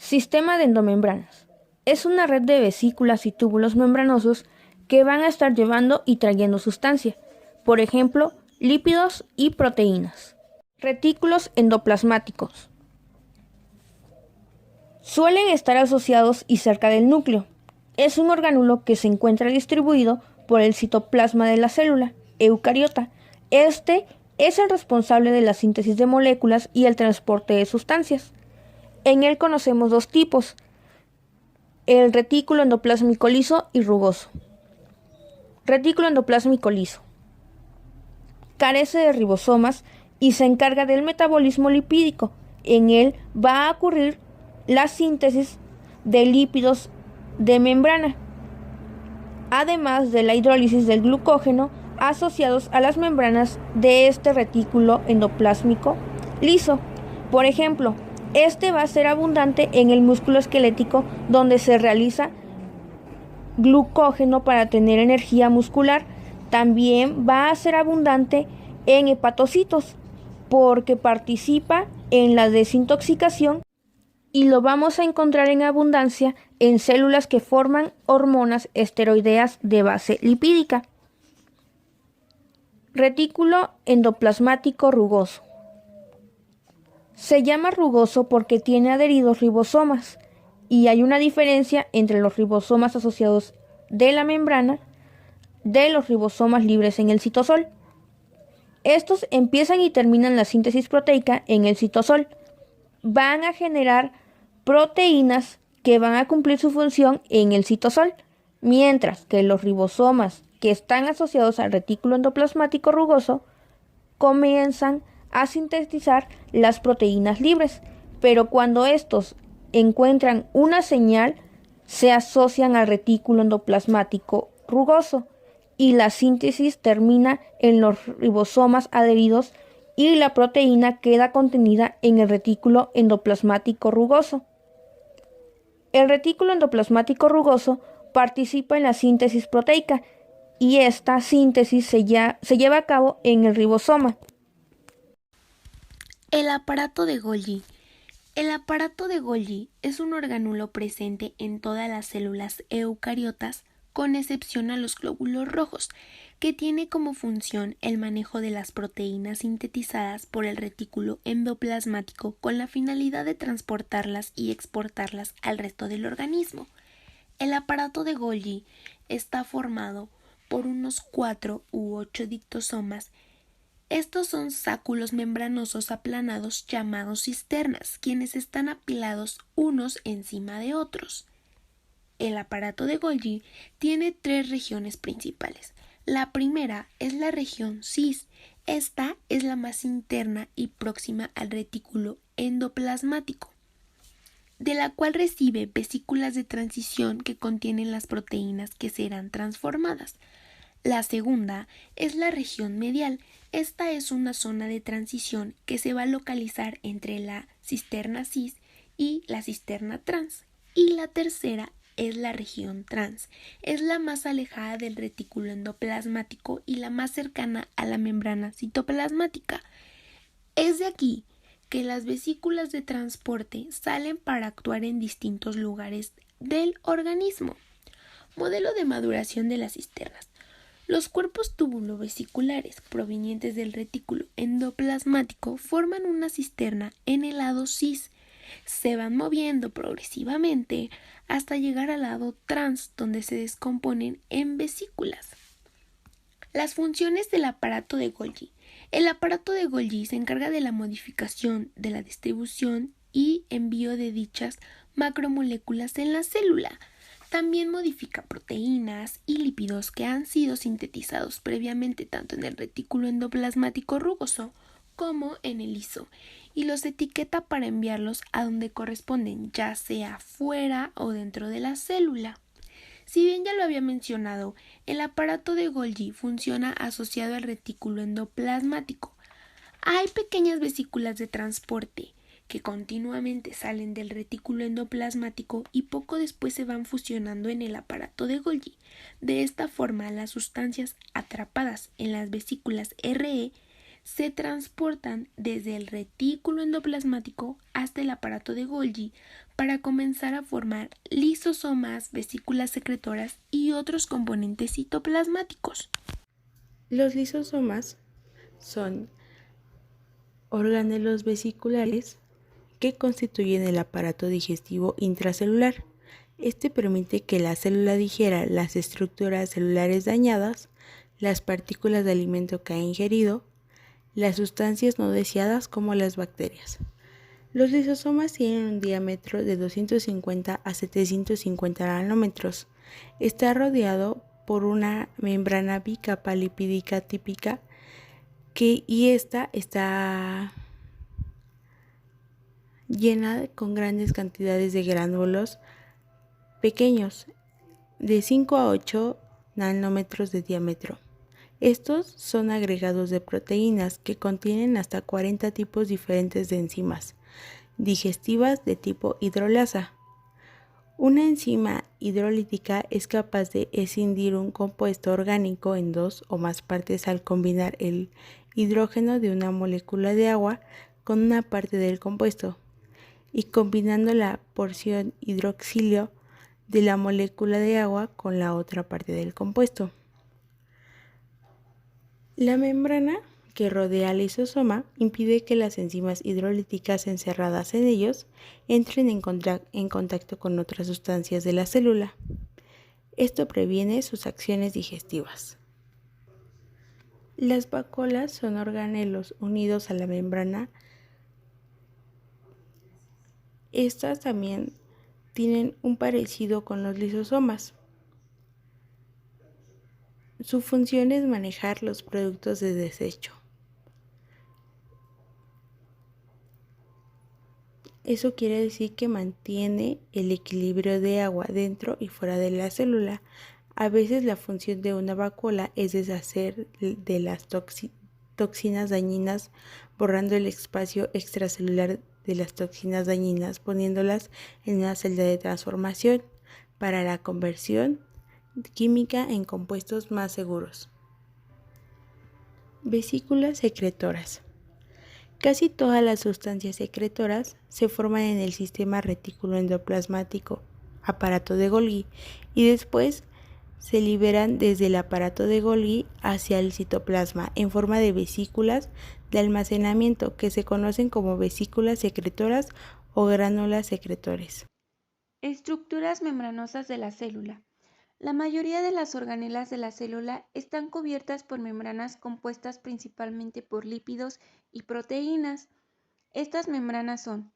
Sistema de endomembranas. Es una red de vesículas y túbulos membranosos que van a estar llevando y trayendo sustancia, por ejemplo, lípidos y proteínas. Retículos endoplasmáticos. Suelen estar asociados y cerca del núcleo. Es un orgánulo que se encuentra distribuido por el citoplasma de la célula eucariota. Este es el responsable de la síntesis de moléculas y el transporte de sustancias. En él conocemos dos tipos: el retículo endoplásmico liso y rugoso. Retículo endoplásmico liso. Carece de ribosomas y se encarga del metabolismo lipídico. En él va a ocurrir la síntesis de lípidos de membrana, además de la hidrólisis del glucógeno asociados a las membranas de este retículo endoplásmico liso. Por ejemplo, este va a ser abundante en el músculo esquelético, donde se realiza glucógeno para tener energía muscular. También va a ser abundante en hepatocitos, porque participa en la desintoxicación, y lo vamos a encontrar en abundancia en células que forman hormonas esteroideas de base lipídica. Retículo endoplasmático rugoso. Se llama rugoso porque tiene adheridos ribosomas, y hay una diferencia entre los ribosomas asociados de la membrana de los ribosomas libres en el citosol. Estos empiezan y terminan la síntesis proteica en el citosol. Van a generar proteínas que van a cumplir su función en el citosol, mientras que los ribosomas que están asociados al retículo endoplasmático rugoso comienzan a sintetizar las proteínas libres, pero cuando estos encuentran una señal, se asocian al retículo endoplasmático rugoso y la síntesis termina en los ribosomas adheridos y la proteína queda contenida en el retículo endoplasmático rugoso. El retículo endoplasmático rugoso participa en la síntesis proteica, y esta síntesis se lleva a cabo en el ribosoma. El aparato de Golgi. El aparato de Golgi es un orgánulo presente en todas las células eucariotas, con excepción a los glóbulos rojos, que tiene como función el manejo de las proteínas sintetizadas por el retículo endoplasmático con la finalidad de transportarlas y exportarlas al resto del organismo. El aparato de Golgi está formado por unos 4 u 8 dictosomas. Estos son sáculos membranosos aplanados llamados cisternas, quienes están apilados unos encima de otros. El aparato de Golgi tiene 3 regiones principales. La primera es la región cis. Esta es la más interna y próxima al retículo endoplasmático, de la cual recibe vesículas de transición que contienen las proteínas que serán transformadas. La segunda es la región medial. Esta es una zona de transición que se va a localizar entre la cisterna cis y la cisterna trans. Y la tercera es la región trans. Es la más alejada del retículo endoplasmático y la más cercana a la membrana citoplasmática. Es de aquí que las vesículas de transporte salen para actuar en distintos lugares del organismo. Modelo de maduración de las cisternas. Los cuerpos túbulo-vesiculares provenientes del retículo endoplasmático forman una cisterna en el lado cis. Se van moviendo progresivamente hasta llegar al lado trans, donde se descomponen en vesículas. Las funciones del aparato de Golgi. El aparato de Golgi se encarga de la modificación, de la distribución y envío de dichas macromoléculas en la célula. También modifica proteínas y lípidos que han sido sintetizados previamente tanto en el retículo endoplasmático rugoso como en el liso, y los etiqueta para enviarlos a donde corresponden, ya sea fuera o dentro de la célula. Si bien ya lo había mencionado, el aparato de Golgi funciona asociado al retículo endoplasmático. Hay pequeñas vesículas de transporte que continuamente salen del retículo endoplasmático y poco después se van fusionando en el aparato de Golgi. De esta forma, las sustancias atrapadas en las vesículas RE se transportan desde el retículo endoplasmático hasta el aparato de Golgi para comenzar a formar lisosomas, vesículas secretoras y otros componentes citoplasmáticos. Los lisosomas son organelos vesiculares que constituyen el aparato digestivo intracelular. Este permite que la célula digiera las estructuras celulares dañadas, las partículas de alimento que ha ingerido, las sustancias no deseadas como las bacterias. Los lisosomas tienen un diámetro de 250 a 750 nanómetros. Está rodeado por una membrana bicapa lipídica típica y esta está llena con grandes cantidades de gránulos pequeños, de 5 a 8 nanómetros de diámetro. Estos son agregados de proteínas que contienen hasta 40 tipos diferentes de enzimas digestivas de tipo hidrolasa. Una enzima hidrolítica es capaz de escindir un compuesto orgánico en 2 o más partes al combinar el hidrógeno de una molécula de agua con una parte del compuesto y combinando la porción hidroxilio de la molécula de agua con la otra parte del compuesto. La membrana que rodea al lisosoma impide que las enzimas hidrolíticas encerradas en ellos entren en contacto con otras sustancias de la célula. Esto previene sus acciones digestivas. Las vacuolas son organelos unidos a la membrana. Estas también tienen un parecido con los lisosomas. Su función es manejar los productos de desecho. Eso quiere decir que mantiene el equilibrio de agua dentro y fuera de la célula. A veces la función de una vacuola es deshacer de las toxinas dañinas, borrando el espacio extracelular de las toxinas dañinas, poniéndolas en una celda de transformación para la conversión química en compuestos más seguros. Vesículas secretoras. Casi todas las sustancias secretoras se forman en el sistema retículo endoplasmático, aparato de Golgi, y después se liberan desde el aparato de Golgi hacia el citoplasma en forma de vesículas de almacenamiento que se conocen como vesículas secretoras o gránulas secretores. Estructuras membranosas de la célula. La mayoría de las organelas de la célula están cubiertas por membranas compuestas principalmente por lípidos y proteínas. Estas membranas son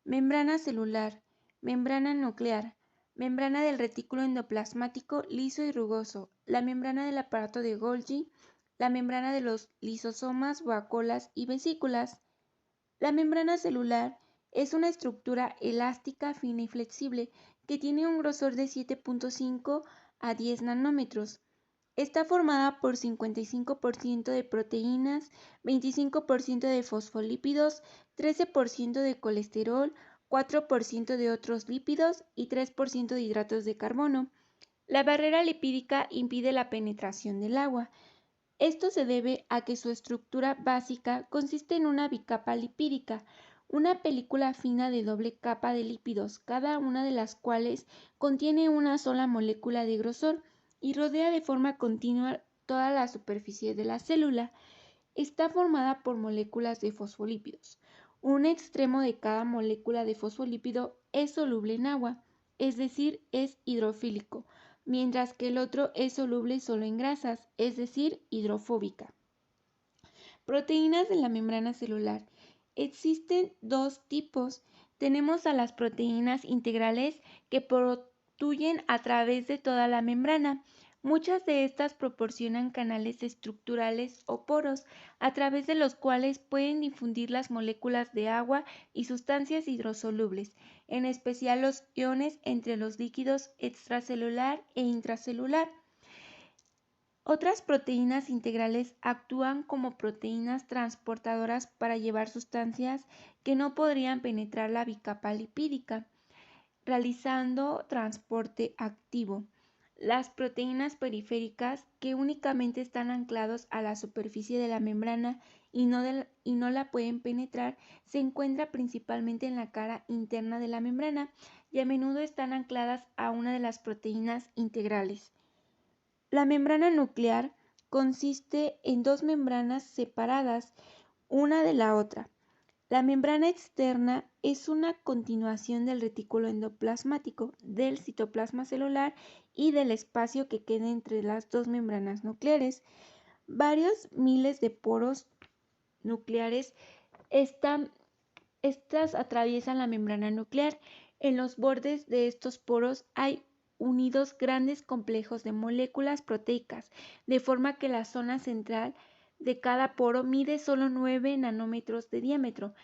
membrana celular, membrana nuclear, membrana del retículo endoplasmático liso y rugoso, la membrana del aparato de Golgi, la membrana de los lisosomas, vacuolas y vesículas. La membrana celular es una estructura elástica, fina y flexible que tiene un grosor de 7.5 a 10 nanómetros. Está formada por 55% de proteínas, 25% de fosfolípidos, 13% de colesterol, 4% de otros lípidos y 3% de hidratos de carbono. La barrera lipídica impide la penetración del agua. Esto se debe a que su estructura básica consiste en una bicapa lipídica, una película fina de doble capa de lípidos, cada una de las cuales contiene una sola molécula de grosor y rodea de forma continua toda la superficie de la célula. Está formada por moléculas de fosfolípidos. Un extremo de cada molécula de fosfolípido es soluble en agua, es decir, es hidrofílico, mientras que el otro es soluble solo en grasas, es decir, hidrofóbica. Proteínas de la membrana celular. Existen dos tipos. Tenemos a las proteínas integrales que protruyen a través de toda la membrana. Muchas de estas proporcionan canales estructurales o poros, a través de los cuales pueden difundir las moléculas de agua y sustancias hidrosolubles, en especial los iones entre los líquidos extracelular e intracelular. Otras proteínas integrales actúan como proteínas transportadoras para llevar sustancias que no podrían penetrar la bicapa lipídica, realizando transporte activo. Las proteínas periféricas, que únicamente están anclados a la superficie de la membrana y no la pueden penetrar, se encuentra principalmente en la cara interna de la membrana y a menudo están ancladas a una de las proteínas integrales. La membrana nuclear consiste en dos membranas separadas una de la otra. La membrana externa es una continuación del retículo endoplasmático, del citoplasma celular y del espacio que queda entre las dos membranas nucleares. Varios miles de poros nucleares estas atraviesan la membrana nuclear. En los bordes de estos poros hay unidos grandes complejos de moléculas proteicas, de forma que la zona central de cada poro mide solo 9 nanómetros de diámetro.